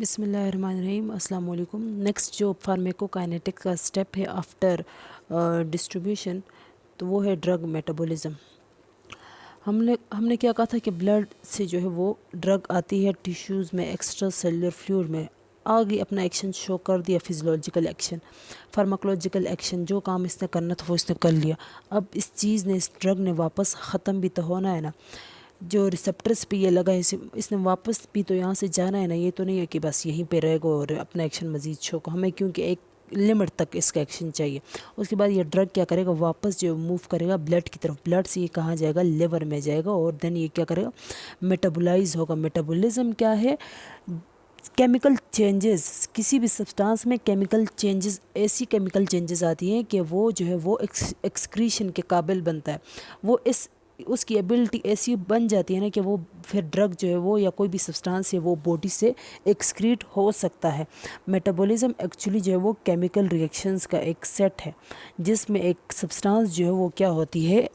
बिस्मिल्लाहिर्रहमानिर्रहीम अस्सलाम वालेकुम। नेक्स्ट जो फार्मेकोकाइनेटिक का स्टेप है आफ्टर डिस्ट्रीब्यूशन, तो वो है ड्रग मेटाबॉलिज्म। हमने क्या कहा था कि ब्लड से जो है वो ड्रग आती है टिश्यूज़ में, एक्स्ट्रा सेलुलर फ्लूइड में, आगे अपना एक्शन शो कर दिया, फिजियोलॉजिकल एक्शन, फार्माकोलॉजिकल एक्शन, जो काम इसने करना था वो इसने कर लिया। अब इस चीज़ ने, इस ड्रग ने वापस ख़त्म भी तो होना है ना। जो रिसेप्टर्स पे ये लगा है, इसने वापस भी तो यहाँ से जाना है ना। ये तो नहीं है कि बस यहीं पे रहेगा और अपना एक्शन मज़ीद शो को, हमें क्योंकि एक लिमिट तक इसका एक्शन चाहिए। उसके बाद ये ड्रग क्या करेगा, वापस जो मूव करेगा ब्लड की तरफ। ब्लड से ये कहाँ जाएगा, लिवर में जाएगा, और देन ये क्या करेगा, मेटाबोलाइज होगा। मेटाबॉलिज्म क्या है, केमिकल चेंजेस, किसी भी सब्सटेंस में केमिकल चेंजेस, ऐसी केमिकल चेंजेस आती हैं कि वो जो है वो एक्सक्रीशन के काबिल बनता है। वो इस उसकी एबिलिटी ऐसी बन जाती है ना कि वो फिर ड्रग जो है वो, या कोई भी सब्सटेंस है वो बॉडी से एक्सक्रीट हो सकता है। मेटाबॉलिज्म एक्चुअली जो है वो केमिकल रिएक्शंस का एक सेट है, जिसमें एक सब्सटेंस जो है वो क्या होती है,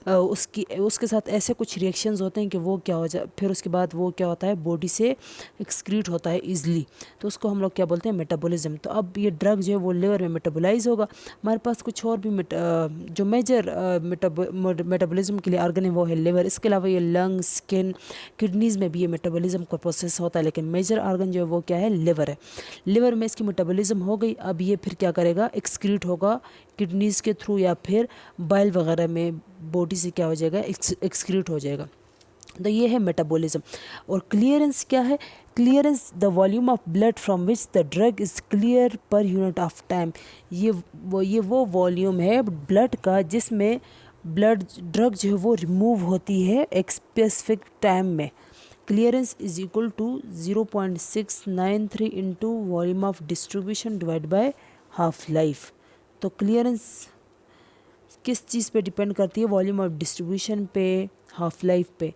उसके साथ ऐसे कुछ रिएक्शंस होते हैं कि वो क्या हो जाए, फिर उसके बाद वो क्या होता है, बॉडी से एक्सक्रीट होता है ईज़िली। तो उसको हम लोग क्या बोलते हैं, मेटाबॉलिज्म। तो अब ये ड्रग जो है वो लिवर में मेटाबोलाइज होगा। हमारे पास कुछ और भी जो मेजर मेटाबॉलिज्म के लिए आर्गन है वो है लिवर। इसके अलावा ये लंग, स्किन, किडनीज़ में भी ये मेटाबॉलिज्म का प्रोसेस होता है, लेकिन मेजर आर्गन जो है वो क्या है, लिवर है। लिवर में इसकी मेटाबॉलिज्म हो गई। अब ये फिर क्या करेगा, एक्सक्रीट होगा किडनीज़ के थ्रू, या फिर बाइल वगैरह में बॉडी से क्या हो जाएगा, एक्सक्रीट हो जाएगा। तो ये है मेटाबॉलिज्म। और क्लियरेंस क्या है, clearance the volume of blood from which the drug is clear per unit of time. ये वो वॉल्यूम है ब्लड का जिसमें ड्रग जो है वो रिमूव होती है एक स्पेसिफिक टाइम में। Clearance is equal to 0.693 into volume of distribution divide by half life. तो क्लियरेंस किस चीज़ पे डिपेंड करती है, वॉल्यूम ऑफ डिस्ट्रीब्यूशन पे, हाफ लाइफ पे।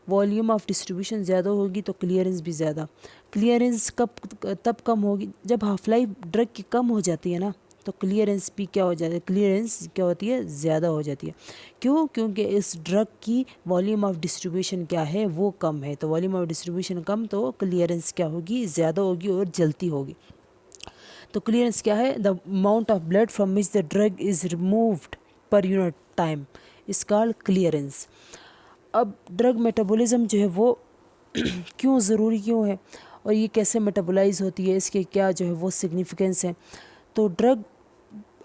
वॉल्यूम ऑफ डिस्ट्रीब्यूशन ज़्यादा होगी तो क्लियरेंस भी ज़्यादा। क्लियरेंस तब कम होगी जब हाफ लाइफ ड्रग की कम हो जाती है ना, तो क्लियरेंस भी क्या हो जाता है, क्लियरेंस क्या होती है, ज़्यादा हो जाती है। क्यों, क्योंकि इस ड्रग की वॉल्यूम ऑफ डिस्ट्रीब्यूशन क्या है, वो कम है। तो वॉल्यूम ऑफ डिस्ट्रीब्यूशन कम तो क्लियरेंस क्या होगी, ज़्यादा होगी और जल्दी होगी। तो क्लियरेंस क्या है, the amount of blood from which the drug is removed per unit time is called clearance. अब ड्रग मेटाबॉलिज्म जो है वो क्यों ज़रूरी क्यों है, और ये कैसे मेटाबोलाइज होती है, इसके क्या जो है वो सिग्निफिकेंस है। तो ड्रग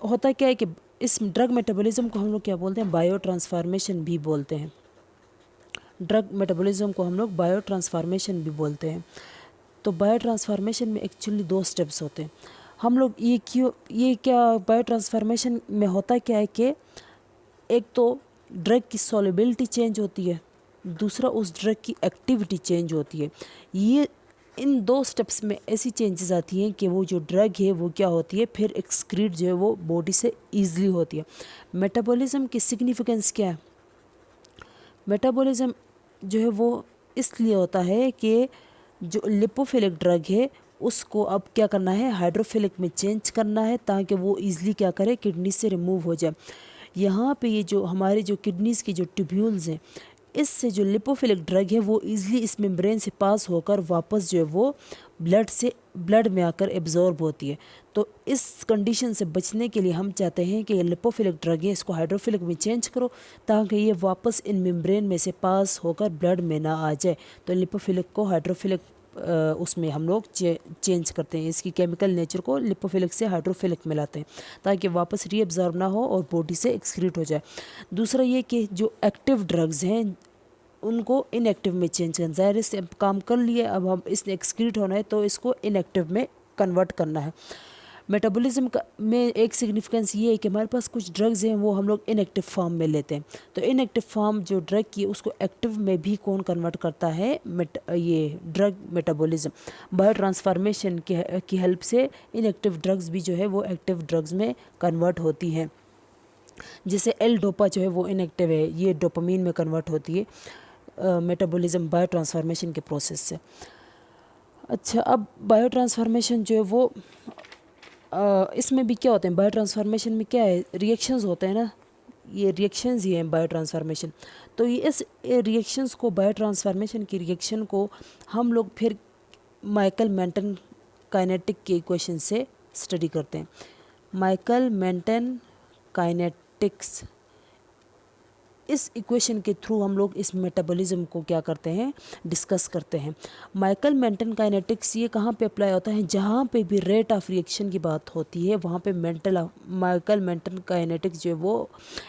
होता क्या है कि इस ड्रग मेटाबॉलिज्म को हम लोग क्या बोलते हैं, बायो ट्रांसफॉर्मेशन भी बोलते हैं। ड्रग मेटाबॉलिज्म को हम लोग बायो ट्रांसफॉर्मेशन भी बोलते हैं। तो बायो ट्रांसफॉर्मेशन में एक्चुअली 2 स्टेप्स होते हैं। हम लोग ये क्या बायो ट्रांसफॉर्मेशन में होता क्या है कि एक तो ड्रग की सॉल्युबिलिटी चेंज होती है, दूसरा उस ड्रग की एक्टिविटी चेंज होती है। ये इन 2 स्टेप्स में ऐसी चेंजेस आती हैं कि वो जो ड्रग है वो क्या होती है, फिर एक्सक्रीट जो है वो बॉडी से ईजिली होती है। मेटाबॉलिज्म की सिग्निफिकेंस क्या है, मेटाबॉलिज्म जो है वो इसलिए होता है कि जो लिपोफिलिक ड्रग है उसको अब क्या करना है, हाइड्रोफिलिक में चेंज करना है, ताकि वो ईज़िली क्या करे, किडनी से रिमूव हो जाए। यहाँ पे ये जो हमारे जो किडनीज़ की जो ट्यूब्यूल्स हैं, इससे जो लिपोफिलिक ड्रग है वो ईज़िली इस मेम्ब्रेन से पास होकर वापस जो है वो ब्लड में आकर एब्जॉर्ब होती है। तो इस कंडीशन से बचने के लिए हम चाहते हैं कि ये लिपोफिलिक ड्रग है इसको हाइड्रोफिलिक में चेंज करो, ताकि ये वापस इन मेम्ब्रेन में से पास होकर ब्लड में ना आ जाए। तो लिपोफिलिक को हाइड्रोफिलिक उसमें हम लोग चेंज करते हैं, इसकी केमिकल नेचर को लिपोफिलिक से हाइड्रोफिलिक में लाते हैं, ताकि वापस रीअब्जॉर्ब ना हो और बॉडी से एक्सक्रीट हो जाए। दूसरा ये कि जो एक्टिव ड्रग्स हैं उनको इनएक्टिव में चेंज करना, ज़ाहिर से काम कर लिए, अब हम इसने एक्सक्रीट होना है तो इसको इनएक्टिव में कन्वर्ट करना है। मेटाबॉलिज्म का में एक सिग्निफिकेंस ये है कि हमारे पास कुछ ड्रग्स हैं वो हम लोग इनएक्टिव फॉर्म में लेते हैं। तो इनएक्टिव फॉर्म जो ड्रग की है उसको एक्टिव में भी कौन कन्वर्ट करता है, ये ड्रग मेटाबॉलिज्म। बायो ट्रांसफॉर्मेशन की हेल्प से इनएक्टिव ड्रग्स भी जो है वो एक्टिव ड्रग्स में कन्वर्ट होती हैं। जैसे एल डोपा जो है वो इनएक्टिव है, ये डोपामीन में कन्वर्ट होती है मेटाबॉलिज्म बायो ट्रांसफॉर्मेशन के प्रोसेस से। अच्छा, अब बायो ट्रांसफॉर्मेशन जो है वो इसमें भी क्या होते हैं, बायो ट्रांसफॉर्मेशन में क्या है, रिएक्शंस होते हैं ना, ये रिएक्शंस ही हैं बायो ट्रांसफॉर्मेशन। तो ये इस रिएक्शंस को, बायो ट्रांसफॉर्मेशन की रिएक्शन को हम लोग फिर माइकल मेंटन काइनेटिक के इक्वेशन से स्टडी करते हैं। माइकल मेंटन काइनेटिक्स, इस इक्वेशन के थ्रू हम लोग इस मेटाबॉलिज्म को क्या करते हैं, डिस्कस करते हैं। माइकल मेंटन काइनेटिक्स ये कहाँ पे अप्लाई होता है, जहाँ पे भी रेट ऑफ रिएक्शन की बात होती है वहाँ पे माइकल मेंटन काइनेटिक्स जो है वो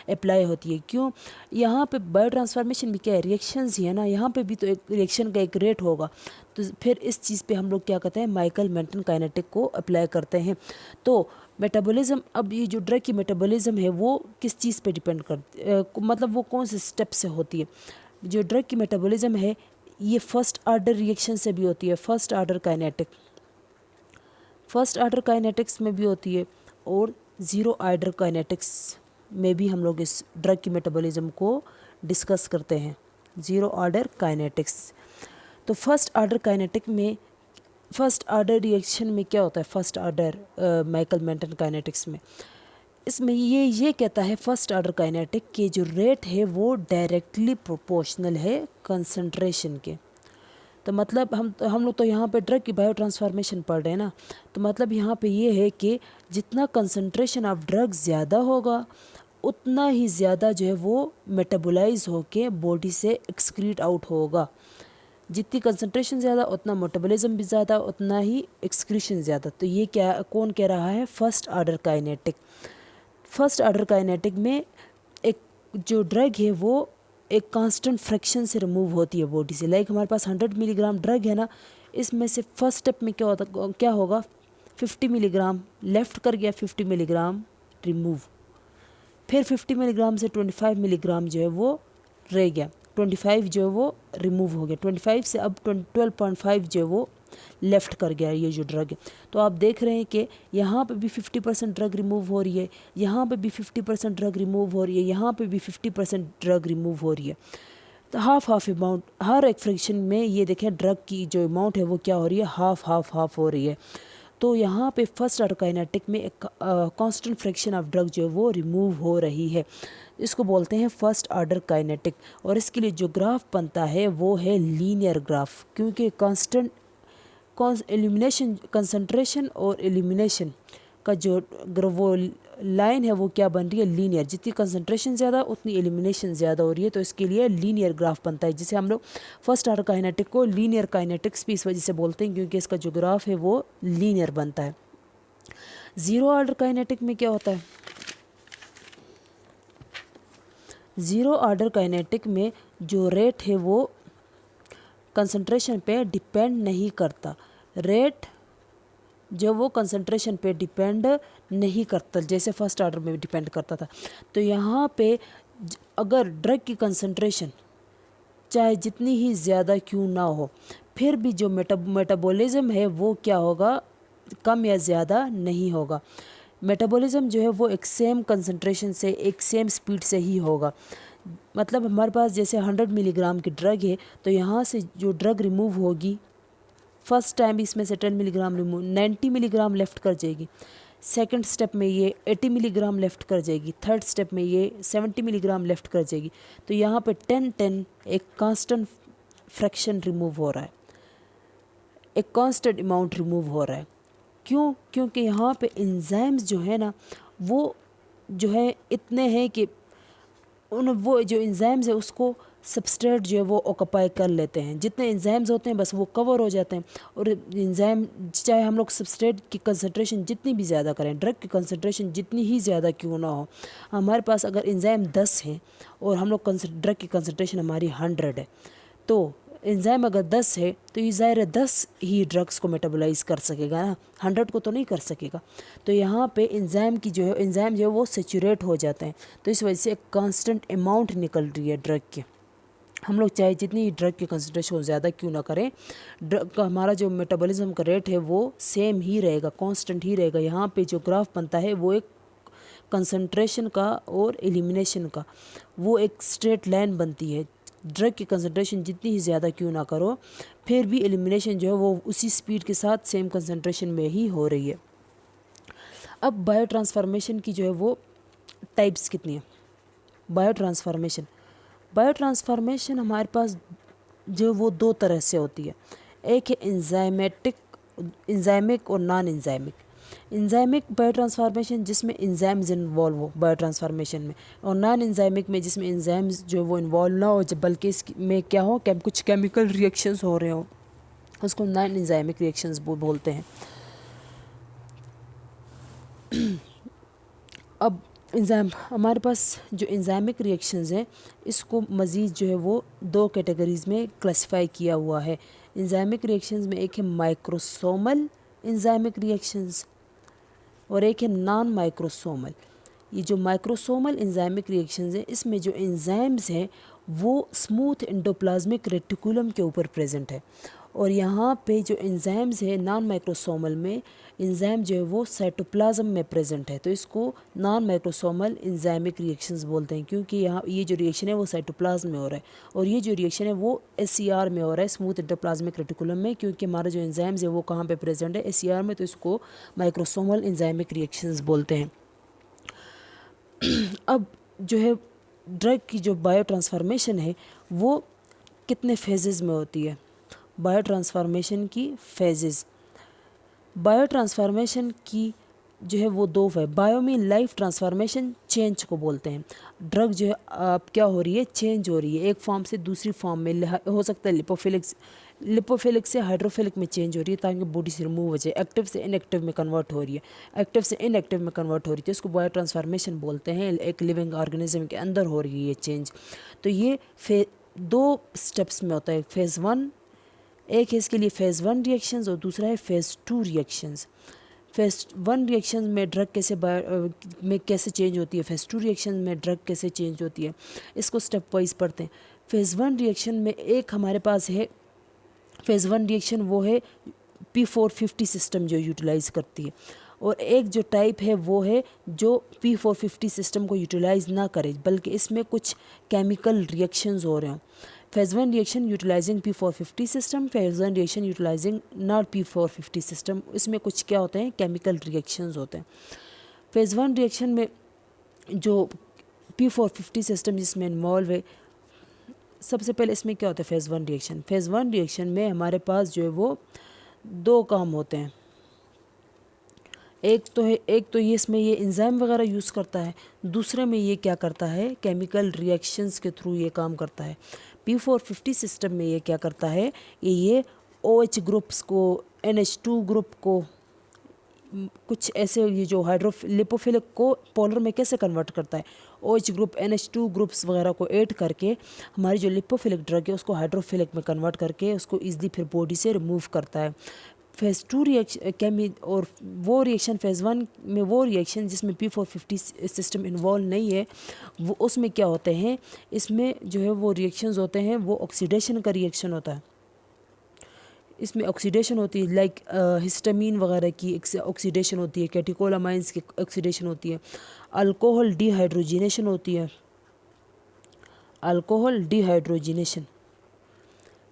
अप्लाई होती है। क्यों, यहाँ पे बायो ट्रांसफॉर्मेशन भी क्या है, रिएक्शंस ही है ना, यहाँ पे भी तो एक रिएक्शन का एक रेट होगा। तो फिर इस चीज़ पे हम लोग क्या करते हैं, माइकल मेंटन काइनेटिक को अप्लाई करते हैं। तो मेटाबॉलिज्म, अब ये जो ड्रग की मेटाबॉलिज्म है वो किस चीज़ पे डिपेंड करती है, मतलब वो कौन से स्टेप से होती है। जो ड्रग की मेटाबॉलिज्म है ये फर्स्ट ऑर्डर रिएक्शन से भी होती है, फर्स्ट ऑर्डर काइनेटिक्स में भी होती है, और ज़ीरो ऑर्डर काइनेटिक्स में भी हम लोग इस ड्रग की मेटाबॉलिज्म को डिस्कस करते हैं, ज़ीरो ऑर्डर काइनेटिक्स। तो फर्स्ट ऑर्डर रिएक्शन में क्या होता है, first order Michael Menten kinetics में, इसमें ये कहता है फर्स्ट ऑर्डर काइनेटिक के जो रेट है वो डायरेक्टली प्रोपोर्शनल है कंसंट्रेशन के। तो मतलब हम लोग तो यहाँ पे ड्रग की बायो ट्रांसफॉर्मेशन पढ़ रहे हैं ना, तो मतलब यहाँ पे ये है कि जितना कंसंट्रेशन ऑफ ड्रग ज़्यादा होगा उतना ही ज़्यादा जो है वो मेटाबोलाइज होके बॉडी से एक्सक्रीट आउट होगा। जितनी कंसंट्रेशन ज़्यादा उतना मेटाबॉलिज्म भी ज़्यादा, उतना ही एक्सक्रीशन ज़्यादा। तो ये क्या कौन कह रहा है, first order kinetic. First order kinetic में एक जो ड्रग है वो एक कांस्टेंट फ्रैक्शन से रिमूव होती है बॉडी से। लाइक हमारे पास 100 मिलीग्राम ड्रग है ना, इसमें से फर्स्ट स्टेप में क्या होगा 50 मिलीग्राम लेफ्ट कर गया, 50 मिलीग्राम रिमूव, फिर 50 मिलीग्राम से 25 मिलीग्राम जो है वो रह गया, 25 जो है वो रिमूव हो गया, 25 से अब 12.5 जो है वो लेफ़्ट कर गया ये जो ड्रग है। तो आप देख रहे हैं कि यहाँ पे भी 50% ड्रग रिमूव हो रही है, यहाँ पे भी 50% ड्रग रिमूव हो रही है, यहाँ पे भी 50% ड्रग रिमूव हो रही है। तो हाफ अमाउंट हर एक फ्रैक्शन में ये देखें ड्रग की जो अमाउंट है वो क्या हो रही है, हाफ हो रही है। तो यहाँ पे फर्स्ट ऑर्डर काइनेटिक में एक कांस्टेंट फ्रैक्शन ऑफ ड्रग जो है वो रिमूव हो रही है, इसको बोलते हैं फर्स्ट ऑर्डर काइनेटिक। और इसके लिए जो ग्राफ बनता है वो है लीनियर ग्राफ, क्योंकि एलिमिनेशन कंसंट्रेशन और एलिमिनेशन का जो वो लाइन है वो क्या बन रही है, लीनियर। जितनी कंसंट्रेशन ज़्यादा उतनी एलिमिनेशन ज़्यादा हो रही है, तो इसके लिए लीनियर ग्राफ बनता है, जिसे हम लोग फर्स्ट ऑर्डर काइनेटिक को लीनियर काइनेटिक्स भी इस वजह से बोलते हैं क्योंकि इसका जो ग्राफ है वो लीनियर बनता है। ज़ीरो ऑर्डर काइनेटिक में क्या होता है, ज़ीरो ऑर्डर काइनेटिक में जो रेट है वो कंसंट्रेशन पे डिपेंड नहीं करता, रेट जो वो कंसंट्रेशन पे डिपेंड नहीं करता जैसे फर्स्ट ऑर्डर में डिपेंड करता था। तो यहाँ पे अगर ड्रग की कंसंट्रेशन चाहे जितनी ही ज़्यादा क्यों ना हो, फिर भी जो मेटाबॉलिज्म है वो क्या होगा, कम या ज़्यादा नहीं होगा। मेटाबॉलिज्म जो है वो एक सेम कंसंट्रेशन से एक सेम स्पीड से ही होगा। मतलब हमारे पास जैसे 100 मिलीग्राम की ड्रग है, तो यहाँ से जो ड्रग रिमूव होगी फर्स्ट टाइम इसमें से 10 मिलीग्राम रिमूव 90 मिलीग्राम लेफ़्ट कर जाएगी, सेकंड स्टेप में ये 80 मिलीग्राम लेफ़्ट कर जाएगी, थर्ड स्टेप में ये 70 मिलीग्राम लेफ़्ट कर जाएगी। तो यहाँ पे 10-10 एक कांस्टेंट फ्रैक्शन रिमूव हो रहा है, एक कांस्टेंट अमाउंट रिमूव हो रहा है। क्यों, क्योंकि यहाँ पे एंजाइम्स जो है ना वो जो है इतने हैं कि वो जो एंजाइम्स है उसको सबस्ट्रेट जो है वो ऑक्यूपाई कर लेते हैं। जितने एंजाइम्स होते हैं बस वो कवर हो जाते हैं। और एंजाइम चाहे हम लोग सबस्ट्रेट की कंसंट्रेशन जितनी भी ज़्यादा करें, ड्रग की कंसंट्रेशन जितनी ही ज़्यादा क्यों ना हो, हमारे पास अगर एंजाइम 10 हैं और हम लोग ड्रग की कंसंट्रेशन हमारी 100 है, तो एंजाइम अगर 10 है तो ये ज़ाहिर है 10 ही ड्रग्स को मेटाबोलाइज कर सकेगा ना, 100 को तो नहीं कर सकेगा। तो यहाँ पे एंजाइम जो है वो सेचुरेट हो जाते हैं, तो इस वजह से एक कांस्टेंट अमाउंट निकल रही है ड्रग की। हम लोग चाहे जितनी ड्रग की कंसंट्रेशन ज़्यादा क्यों ना करें, ड्रग का हमारा जो मेटाबॉलिज्म का रेट है वो सेम ही रहेगा, कांस्टेंट ही रहेगा। यहाँ पे जो ग्राफ बनता है वो एक कंसंट्रेशन का और एलिमिनेशन का वो एक स्ट्रेट लाइन बनती है। ड्रग की कंसंट्रेशन जितनी ही ज़्यादा क्यों ना करो, फिर भी एलिमिनेशन जो है वो उसी स्पीड के साथ सेम कंसंट्रेशन में ही हो रही है। अब बायो ट्रांसफॉर्मेशन की जो है वो टाइप्स कितनी है। बायो ट्रांसफॉर्मेशन हमारे पास जो वो दो तरह से होती है। एक है इंजाइमिक और नॉन इंजाइमिक। इंजाइमिक बायोट्रांसफॉर्मेशन जिसमें इंजाइम्स इन्वॉल्व हो बायोट्रांसफॉर्मेशन में, और नॉन इंजाइमिक में जिसमें इंजाइम्स जो वो इन्वॉल्व ना हो, जब बल्कि इसमें क्या हो, कुछ केमिकल रिएक्शंस हो रहे हो, उसको नॉन इंजाइमिक रिएक्शंस बोलते हैं। अब इंजाइम, हमारे पास जो इंजाइमिक रिएक्शंस हैं इसको मज़ीद जो है वो दो कैटेगरीज़ में क्लासिफाई किया हुआ है। इंजाइमिक रिएक्शंस में एक है माइक्रोसोमल इंजाइमिक रिएक्शंस और एक है नॉन माइक्रोसोमल। ये जो माइक्रोसोमल इंजाइमिक रिएक्शंस हैं इसमें जो एंजाइम्स हैं वो स्मूथ एंडोप्लाज्मिक रेटिकुलम के ऊपर प्रेजेंट है, और यहाँ पे जो एंजाइम्स है नॉन माइक्रोसोमल में एंजाइम जो है वो साइटोप्लाज्म में प्रेजेंट है, तो इसको नॉन माइक्रोसोमल एंजाइमिक रिएक्शंस बोलते हैं, क्योंकि यहाँ ये जो रिएक्शन है वो साइटोप्लाज्म में हो रहा है, और ये जो रिएक्शन है वो SCR में हो रहा है, स्मूथ एंडोप्लाज्मिक रेटिकुलम में, क्योंकि हमारा जो एंजाइम्स है वो कहाँ पे प्रेजेंट है, SCR में, तो इसको माइक्रोसोमल एंजाइमिक रिएक्शंस बोलते हैं। अब जो है ड्रग की जो बायो ट्रांसफॉर्मेशन है वो कितने फेजेस में होती है। बायो ट्रांसफॉर्मेशन की फेजेस, बायो ट्रांसफॉर्मेशन की जो है वो दो है। बायो में लाइफ ट्रांसफॉर्मेशन चेंज को बोलते हैं। ड्रग जो है अब क्या हो रही है, चेंज हो रही है, एक फॉर्म से दूसरी फॉर्म में, हो सकता है लिपोफिलिक से हाइड्रोफिलिक में चेंज हो रही है ताकि बॉडी से रिमूव हो जाए, एक्टिव से इनएक्टिव में कन्वर्ट हो रही है, एक्टिव से इनएक्टिव में कन्वर्ट हो रही है, तो इसको बायो ट्रांसफॉर्मेशन बोलते हैं। एक लिविंग ऑर्गेनिज्म के अंदर हो रही है ये चेंज। तो ये दो स्टेप्स में होता है, फेज़ 1, एक है इसके लिए फेज़ 1 रिएक्शंस और दूसरा है फेज़ 2 रिएक्शंस। फेज़ 1 रिएक्शन में ड्रग कैसे चेंज होती है, फेज़ 2 रिएक्शन में ड्रग कैसे चेंज होती है, इसको स्टेप वाइज पढ़ते हैं। फेज़ 1 रिएक्शन में एक हमारे पास है, फेज़ 1 रिएक्शन वो है P450 सिस्टम जो यूटिलाइज़ करती है, और एक जो टाइप है वो है जो P450 सिस्टम को यूटिलाइज़ ना करे बल्कि इसमें कुछ केमिकल रिएक्शंस हो रहे हों। Phase 1 reaction utilising P450 system, phase 1 reaction utilising not P450 system, इसमें कुछ क्या होते हैं, केमिकल रिएक्शंस होते हैं। फेज़ 1 रिएक्शन में जो P450 सिस्टम जिसमें इन्वॉल्व है, सबसे पहले इसमें क्या होता है, फेज़ 1 रिएक्शन। फेज़ 1 रिएक्शन में हमारे पास जो है वो दो काम होते हैं। एक तो ये इसमें ये एंजाइम वगैरह यूज़ करता है, दूसरे में ये क्या करता है, केमिकल रिएक्शंस के थ्रू ये काम करता है। P450 सिस्टम में ये क्या करता है, ये OH ग्रुप्स को, NH2 ग्रुप को, कुछ ऐसे ये जो लिपोफिलिक को पोलर में कैसे कन्वर्ट करता है, OH ग्रुप NH2 ग्रुप्स वगैरह को ऐड करके हमारी जो लिपोफिलिक ड्रग है उसको हाइड्रोफिलिक में कन्वर्ट करके उसको ईज़िली फिर बॉडी से रिमूव करता है। फेज़ 2 रिएक्शन और वो रिएक्शन, फेज़ 1 में वो रिएक्शन जिसमें P450 सिस्टम इन्वॉल्व नहीं है, वो उसमें क्या होते हैं, इसमें जो है वो रिएक्शंस होते हैं वो ऑक्सीडेशन का रिएक्शन होता है। इसमें ऑक्सीडेशन होती है, लाइक हिस्टामीन वगैरह की ऑक्सीडेशन होती है, कैटेकोलामाइंस की ऑक्सीडेशन होती है, अल्कोहल डिहाइड्रोजिनेशन होती है, अल्कोहल डिहाइड्रोजिनेशन,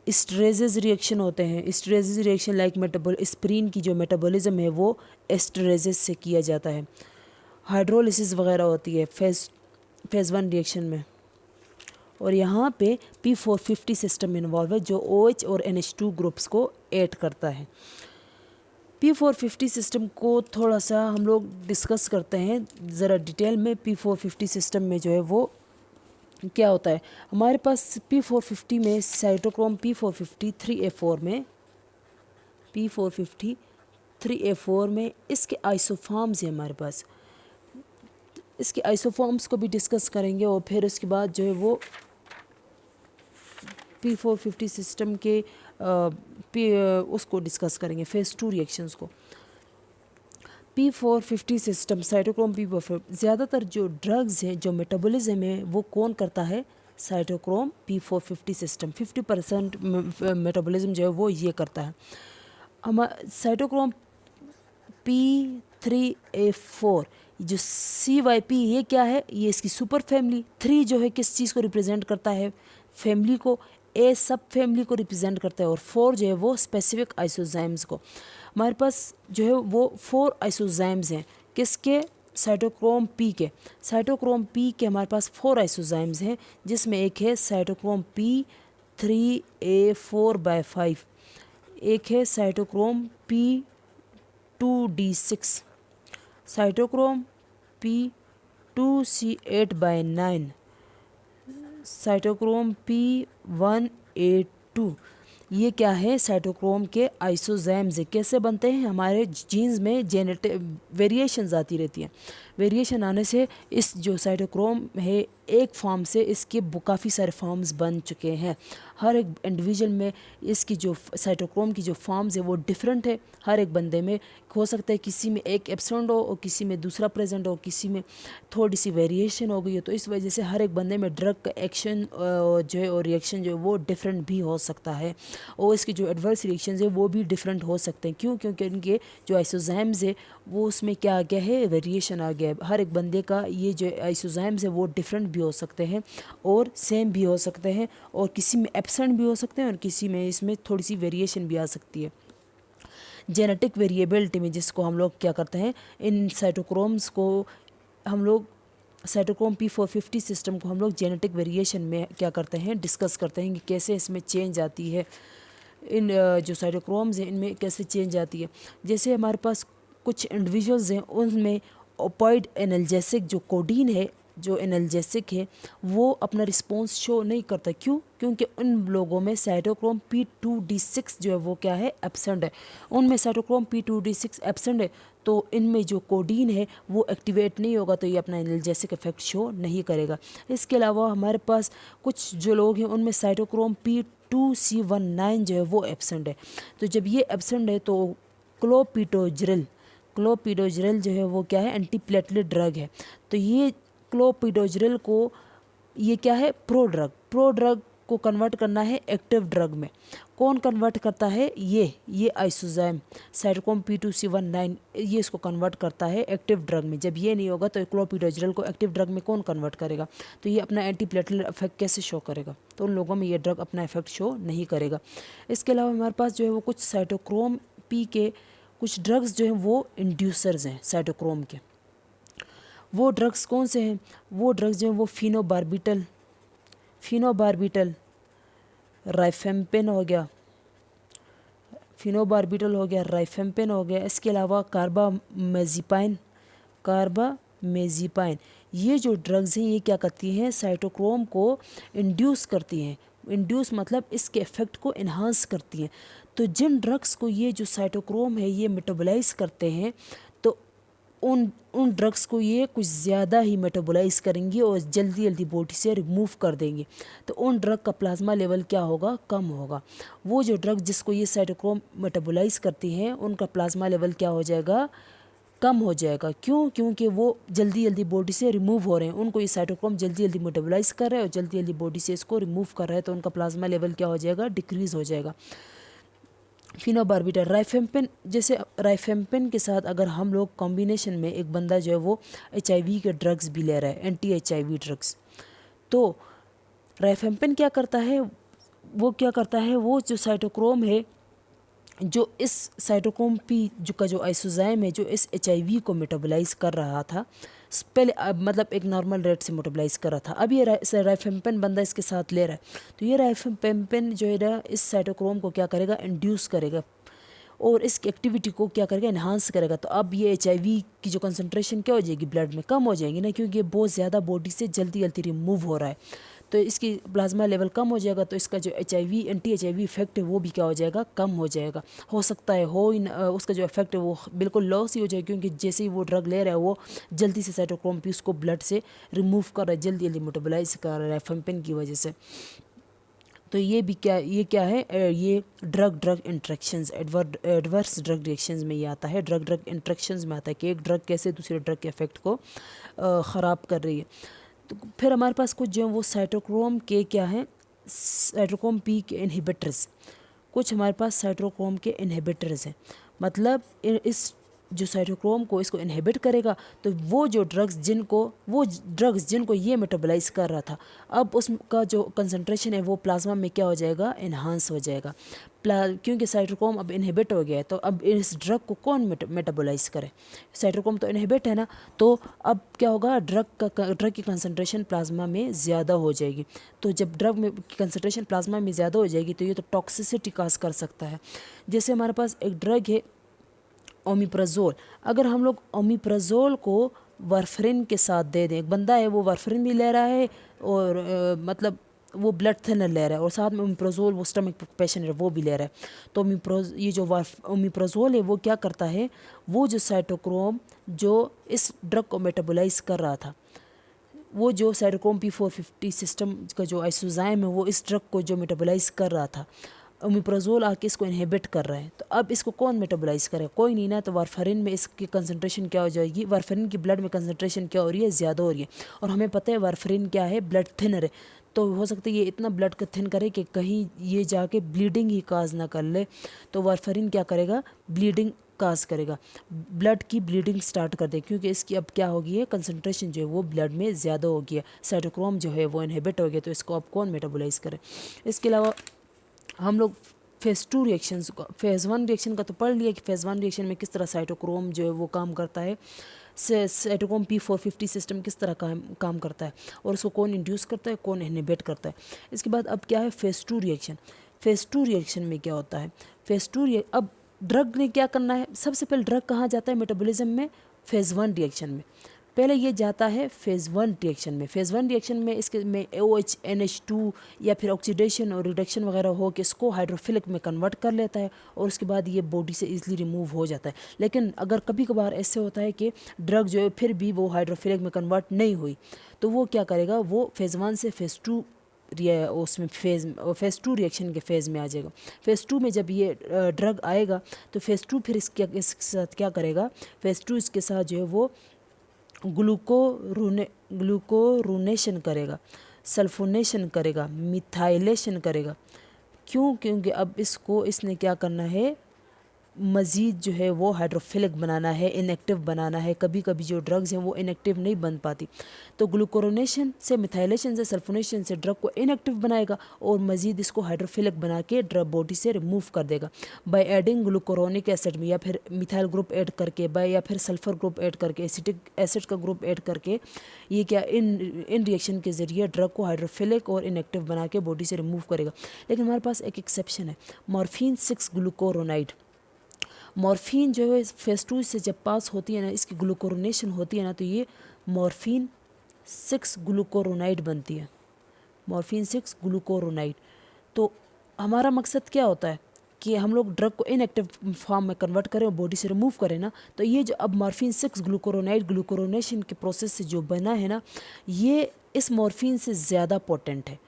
एस्टरेजेस रिएक्शन होते हैं, एस्टरेजेस रिएक्शन लाइक स्प्रीन की जो मेटाबॉलिज्म है वो एस्टरेजेस से किया जाता है, हाइड्रोलिसिस वगैरह होती है फेज़ 1 रिएक्शन में। और यहाँ पे P450 सिस्टम इन्वॉल्व है जो OH और NH2 ग्रुप्स को ऐड करता है। P450 सिस्टम को थोड़ा सा हम लोग डिस्कस करते हैं ज़रा डिटेल में। P450 सिस्टम में जो है वो क्या होता है, हमारे पास P450 में साइटोक्रोम P450 3A4 में इसके आइसोफॉर्म्स हैं हमारे पास, इसके आइसोफॉर्म्स को भी डिस्कस करेंगे, और फिर उसके बाद जो है वो P450 सिस्टम के उसको डिस्कस करेंगे, फेज़ 2 रिएक्शंस को। P450 सिस्टम साइटोक्रोम P450, ज़्यादातर जो ड्रग्स हैं जो मेटाबॉलिज्म है वो कौन करता है, साइटोक्रोम P450 सिस्टम, 50% मेटाबॉलिज्म जो है वो ये करता है। हम साइटोक्रोम P3A4 जो CYP ये क्या है, ये इसकी सुपर फैमिली, 3 जो है किस चीज़ को रिप्रेजेंट करता है, फैमिली को, A सब फैमिली को रिप्रेजेंट करता है, और 4 जो है वो स्पेसिफिक आइसोजाइम्स को। हमारे पास जो है वो 4 आइसोजाइम्स हैं, किसके, साइटोक्रोम P के। साइटोक्रोम P के हमारे पास 4 आइसोजाइम्स हैं, जिसमें एक है साइटोक्रोम P3A4/5, एक है cytochrome P2D6, cytochrome P2C8/9, cytochrome P1A2। ये क्या है? साइटोक्रोम के आइसोजैम्स है। कैसे बनते हैं? हमारे जीन्स में जेनेटिक वेरिएशंस आती रहती हैं। वेरिएशन आने से इस जो साइटोक्रोम है एक फॉर्म से इसके काफ़ी सारे फॉर्म्स बन चुके हैं। हर एक इंडिविजुअल में इसकी जो साइटोक्रोम की जो फॉर्म्स है वो डिफरेंट है। हर एक बंदे में हो सकता है किसी में एक एब्सेंट हो और किसी में दूसरा प्रेजेंट हो, किसी में थोड़ी सी वेरिएशन हो गई हो। तो इस वजह से हर एक बंदे में ड्रग का एक्शन जो है और रिएक्शन जो है वो डिफरेंट भी हो सकता है, और इसके जो एडवर्स रिएक्शंस है वो भी डिफरेंट हो सकते हैं। क्यों? क्योंकि इनके जो आइसोजाइम्स है वो उसमें क्या आ गया है? वेरिएशन आ गया है। हर एक बंदे का ये जो आइसोजाइम्स है वो डिफरेंट भी हो सकते हैं और सेम भी हो सकते हैं, और किसी में एब्सेंट भी हो सकते हैं और किसी में इसमें थोड़ी सी वेरिएशन भी आ सकती है। जेनेटिक वेरिएबिलिटी में जिसको हम लोग क्या करते हैं, इन साइटोक्रोम्स को हम लोग साइटोक्रोम P450 सिस्टम को हम लोग जेनेटिक वेरिएशन में क्या करते हैं? डिस्कस करते हैं कि कैसे इसमें चेंज आती है। इन जो साइटोक्रोम्स हैं इनमें कैसे चेंज आती है। जैसे हमारे पास कुछ इंडिविजुअल्स हैं उनमें ओपॉइड एनाल्जेसिक जो कोडीन है, जो एनाल्जेसिक है वो अपना रिस्पॉन्स शो नहीं करता। क्यों? क्योंकि उन लोगों में साइटोक्रोम P2D6 जो है वो क्या है? एब्सेंट है। उनमें साइटोक्रोम P2D6 एब्सेंट है तो इनमें जो कोडीन है वो एक्टिवेट नहीं होगा, तो ये अपना एनाल्जेसिक इफेक्ट शो नहीं करेगा। इसके अलावा हमारे पास कुछ जो लोग हैं उनमें साइटोक्रोम P2C19 जो है वो एब्सेंट है। तो जब ये एब्सेंट है तो क्लोपिडोग्रिल जो है वो क्या है? एंटीप्लेटलेट ड्रग है। तो ये क्लोपिडोग्रिल को ये क्या है? प्रो ड्रग को कन्वर्ट करना है एक्टिव ड्रग में। कौन कन्वर्ट करता है? ये आइसोजाइम साइटोक्रोम P2C19 ये इसको कन्वर्ट करता है एक्टिव ड्रग में। जब ये नहीं होगा तो क्लोपिडोग्रिल को एक्टिव ड्रग में कौन कन्वर्ट करेगा? तो ये अपना एंटीप्लेटलेट इफेक्ट कैसे शो करेगा? तो उन लोगों में ये ड्रग अपना इफेक्ट शो नहीं करेगा। इसके अलावा हमारे पास जो है वो कुछ साइटोक्रोम P के कुछ ड्रग्स जो हैं वो इंड्यूसर्स हैं साइटोक्रोम के। वो ड्रग्स कौन से हैं? वो ड्रग्स जो हैं वो फिनोबार्बिटल, राइफेम्पिन हो गया, राइफेम्पिन हो गया। इसके अलावा कार्बामेजिपाइन, ये जो ड्रग्स हैं ये क्या करती हैं? साइटोक्रोम को इंड्यूस करती हैं। इंड्यूस मतलब इसके इफेक्ट को इन्हांस करती हैं। तो जिन ड्रग्स को ये जो साइटोक्रोम है ये मेटाबोलाइज करते हैं तो उन ड्रग्स को ये कुछ ज़्यादा ही मेटाबोलाइज करेंगी और जल्दी बॉडी से रिमूव कर देंगे। तो उन ड्रग का प्लाज्मा लेवल क्या होगा? कम होगा। वो जो ड्रग जिसको ये साइटोक्रोम मेटाबोलाइज करती हैं उनका प्लाज्मा लेवल क्या हो जाएगा? कम हो जाएगा। क्यों? क्योंकि वो जल्दी बॉडी से रिमूव हो रहे हैं। उनको ये साइटोक्रोम जल्दी मेटाबोलाइज कर रहे हैं और जल्दी बॉडी से इसको रिमूव कर रहे हैं, तो उनका प्लाज्मा लेवल क्या हो जाएगा? डिक्रीज़ हो जाएगा। फिनोबार्बिटल, राइफेम्पिन, जैसे राइफेम्पिन के साथ अगर हम लोग कॉम्बिनेशन में एक बंदा जो है वो HIV के ड्रग्स भी ले रहा है, एंटी-HIV ड्रग्स, तो राइफेम्पिन क्या करता है? वो जो साइटोक्रोम है जो इस साइटोक्रोम P जो का जो आइसोजाइम है जो इस HIV को मेटाबोलाइज कर रहा था पहले, मतलब एक नॉर्मल रेट से मेटाबोलाइज कर रहा था। अब ये राइफेम्पिन बंदा इसके साथ ले रहा है, तो ये राइफेम्पिन जो है ना इस साइटोक्रोम को क्या करेगा? इंड्यूस करेगा और इसकी एक्टिविटी को क्या करेगा? इन्हांस करेगा। तो अब ये HIV की जो कंसंट्रेशन क्या हो जाएगी? ब्लड में कम हो जाएगी ना, क्योंकि ये बहुत ज़्यादा बॉडी से जल्दी रिमूव हो रहा है, तो इसकी प्लाज्मा लेवल कम हो जाएगा। तो इसका जो एंटी-HIV इफेक्ट है वो भी क्या हो जाएगा? कम हो जाएगा। हो सकता है उसका जो इफेक्ट है वो बिल्कुल लॉस ही हो जाएगा, क्योंकि जैसे ही वो ड्रग ले रहा है वो जल्दी से साइटोक्रोम P उसको ब्लड से रिमूव कर रहा है, जल्दी मेटाबोलाइज कर रहा है राइफेम्पिन की वजह से। तो ये क्या है? ये drug interactions, adverse drug reactions में ये आता है। ड्रग इंट्रैक्शंस में आता है कि एक ड्रग कैसे दूसरे ड्रग के इफेक्ट को ख़राब कर रही है। तो फिर हमारे पास कुछ जो है वो साइटोक्रोम के क्या है? साइटोक्रोम P के इनहिबिटर्स। कुछ हमारे पास साइटोक्रोम के इनहिबिटर्स हैं, मतलब इस जो साइटोक्रोम को इसको इनहिबिट करेगा, तो वो ड्रग्स जिनको ये मेटाबोलाइज कर रहा था, अब उसका जो कंसंट्रेशन है वो प्लाज्मा में क्या हो जाएगा, इन्हांस हो जाएगा। क्योंकि साइटोक्रोम अब इनहिबिट हो गया है, तो अब इस ड्रग को कौन मेटाबोलाइज करे, साइटोक्रोम तो इनहिबिट है ना, तो अब क्या होगा, ड्रग की कंसंट्रेशन प्लाज्मा में ज़्यादा हो जाएगी। तो जब ड्रग में कंसंट्रेशन प्लाज्मा में ज़्यादा हो जाएगी तो ये तो टॉक्सिसिटी काज कर सकता है। जैसे हमारे पास एक ड्रग है ओमिप्राजोल, अगर हम लोग ओमिप्राजोल को वारफरिन के साथ दे दें, एक बंदा है वो वारफरिन भी ले रहा है और मतलब वो ब्लड थिनर ले रहा है और साथ में ओमिप्राजोल, वो स्टमक पेशेंट है वो भी ले रहा है, तो ये जो ओमिप्राजोल है वो क्या करता है, वो जो साइटोक्रोम जो इस ड्रग को मेटाबोलाइज कर रहा था, वो जो साइटोक्रोम P450 सिस्टम का जो आइसोजाइम है वो इस ड्रग को जो मेटाबोलाइज कर रहा था, ओमिप्राजोल आके इसको इनहिबिट कर रहा है, तो अब इसको कौन मेटाबोलाइज करे, कोई नहीं ना, तो वारफरिन में इसकी कंसंट्रेशन क्या हो जाएगी, वारफरिन की ब्लड में कंसंट्रेशन क्या हो रही है, ज़्यादा हो रही है, और हमें पता है वारफरिन क्या है, ब्लड थिनर है, तो हो सकता है ये इतना ब्लड को थिन करे कि कहीं ये जाके ब्लीडिंग ही काज ना कर ले, तो वारफरिन क्या करेगा, ब्लीडिंग काज करेगा, ब्लड की ब्लीडिंग स्टार्ट कर दे, क्योंकि इसकी अब क्या होगी है, कंसंट्रेशन जो है वो ब्लड में ज़्यादा हो गया, साइटोक्रोम जो है वो इनहिबिट हो गया, तो इसको अब कौन मेटाबोलाइज करे। इसके अलावा हम लोग फेज़ 2 रिएक्शंस को, फेज़ 1 रिएक्शन का तो पढ़ लिया कि फेज़ 1 रिएक्शन में किस तरह साइटोक्रोम जो है वो काम करता है, साइटोक्रोम P450 सिस्टम किस तरह काम करता है और उसको कौन इंड्यूस करता है, कौन इनहिबिट करता है। इसके बाद अब क्या है, फेज़ 2 रिएक्शन। फेज़ 2 रिएक्शन में क्या होता है, फेज़ 2 अब ड्रग ने क्या करना है, सबसे पहले ड्रग कहाँ जाता है मेटाबॉलिज्म में, फेज़ 1 रिएक्शन में, पहले ये जाता है फेज़ 1 रिएक्शन में। फेज़ 1 रिएक्शन में इसके में OH NH2 या फिर ऑक्सीडेशन और रिडक्शन वगैरह हो के इसको हाइड्रोफिलिक में कन्वर्ट कर लेता है और उसके बाद ये बॉडी से इजीली रिमूव हो जाता है। लेकिन अगर कभी कभार ऐसे होता है कि ड्रग जो है फिर भी वो हाइड्रोफिलिक में कन्वर्ट नहीं हुई, तो वो क्या करेगा, वो फेज़ 1 से फेज़ 2 उसमें फेज़ 2 रिएक्शन के फेज़ में आ जाएगा। फेज़ 2 में जब ये ड्रग आएगा तो फेज़ 2 फिर इसके साथ क्या करेगा, फेज़ 2 इसके साथ जो है वो ग्लूकोरोनेशन करेगा, सल्फोनेशन करेगा, मिथाइलेशन करेगा। क्योंकि अब इसने क्या करना है, मज़ीद जो है वो हाइड्रोफिलिक बनाना है, इनएक्टिव बनाना है। कभी कभी जो ड्रग्स हैं वो इनएक्टिव नहीं बन पाती, तो ग्लूकोरोनेशन से, मिथाइलेशन से, सल्फोनेशन से ड्रग को इनएक्टिव बनाएगा और मज़ीद इसको हाइड्रोफिलिक बना के ड्रग बॉडी से रिमूव कर देगा बाय एडिंग ग्लूकोरोनिक एसिड में, या फिर मिथाइल ग्रुप ऐड करके, या फिर सल्फर ग्रुप ऐड करके, एसिटिक एसिड का ग्रुप ऐड करके, ये क्या इन रिएक्शन के ज़रिए ड्रग को हाइड्रोफिलिक और इनएक्टिव बना के बॉडी से रिमूव करेगा। लेकिन हमारे पास एक एक्सेप्शन है, मॉर्फिन 6 ग्लूकोरोनाइड। मॉर्फिन जो है फेज़ 2 से जब पास होती है ना, इसकी ग्लूकोरोनेशन होती है ना, तो ये मॉर्फिन 6 ग्लूकोरोनाइड बनती है, मॉर्फिन 6 ग्लूकोरोनाइड। तो हमारा मकसद क्या होता है कि हम लोग ड्रग को इनएक्टिव फॉर्म में कन्वर्ट करें और बॉडी से रिमूव करें ना, तो ये जो अब मॉर्फिन 6 ग्लूकोरोनाइड ग्लूकोरोनेशन के प्रोसेस से जो बना है ना, ये इस मॉर्फिन से ज़्यादा पोटेंट है।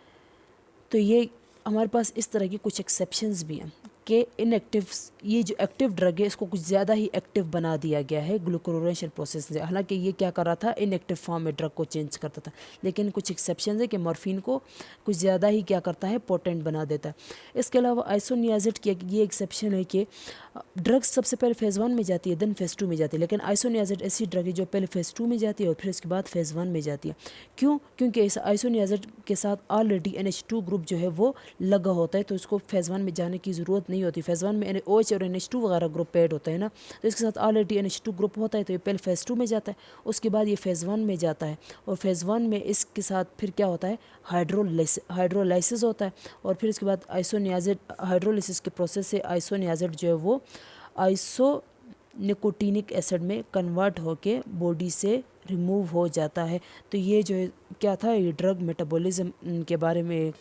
तो ये हमारे पास इस तरह की कुछ एक्सेप्शंस भी हैं कि इनएक्टिव, ये जो एक्टिव ड्रग है इसको कुछ ज़्यादा ही एक्टिव बना दिया गया है ग्लूकोरोनेशन प्रोसेस से। हालांकि ये क्या कर रहा था, इनएक्टिव फॉर्म में ड्रग को चेंज करता था, लेकिन कुछ एक्सेप्शंस है कि मॉर्फिन को कुछ ज़्यादा ही क्या करता है, पोटेंट बना देता है। इसके अलावा आइसोनियाज़िड की ये एक्सेप्शन है कि ड्रग्स सबसे पहले फेज़ 1 में जाती है, देन फेज़ 2 में जाती है, लेकिन आइसोनियाज़िड ऐसी ड्रग है जो पहले फेज़ 2 में जाती है और फिर उसके बाद फेज़ 1 में जाती है। क्यों? क्योंकि इस आइसोनियाज़िड के साथ ऑलरेडी NH2 ग्रुप जो है वो लगा होता है, तो इसको फेज़ 1 में जाने की ज़रूरत नहीं होती। फेज़ 1 में OH और NH2 वगैरह ग्रुप ऐड होता है ना, तो इसके साथ ऑलरेडी NH2 ग्रुप होता है, तो ये पहले फेज़ 2 में जाता है, उसके बाद ये फेज़ 1 में जाता है, और फेज़ 1 में इसके साथ फिर क्या होता है, हाइड्रोलाइसिस होता है, और फिर इसके बाद आइसोनियाज़िड, हाइड्रोलाइसिस के प्रोसेस से आइसोनियाज़िड जो है वो आइसोनिकोटिनिक एसिड में कन्वर्ट होके बॉडी से रिमूव हो जाता है। तो ये जो क्या था, ये ड्रग मेटाबॉलिज्म के बारे में